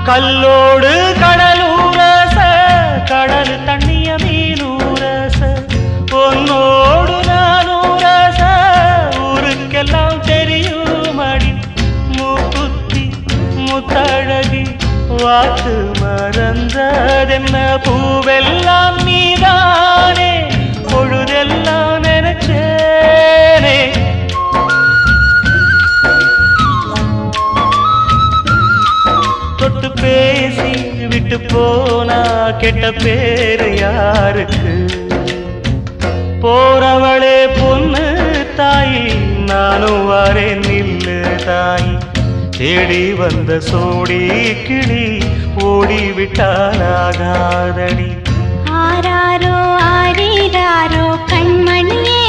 கல்லோடு கடலூரச கடல் தண்ணிய மீனூரச பொன்னோடு நானூரச ஊருக்கெல்லாம் தெரியுமடி மூக்குத்தி முத்தழகி வாக்கு மறந்ததென்ன பூவெல்லாம் நீதானே பொழுதெல்லாம் நினைச்சேனே தொட்டு பேசி விட்டு போனா கெட்ட பேரு யாருக்கு போறவளே பொண்ணு தாயி நானும் வரேன் நில்லு தாயி தேடி வந்த சோடி கிளி ஓடிவிட்டாலாகாதடி ஆராரோ ஆரீராரோ கண்மணியே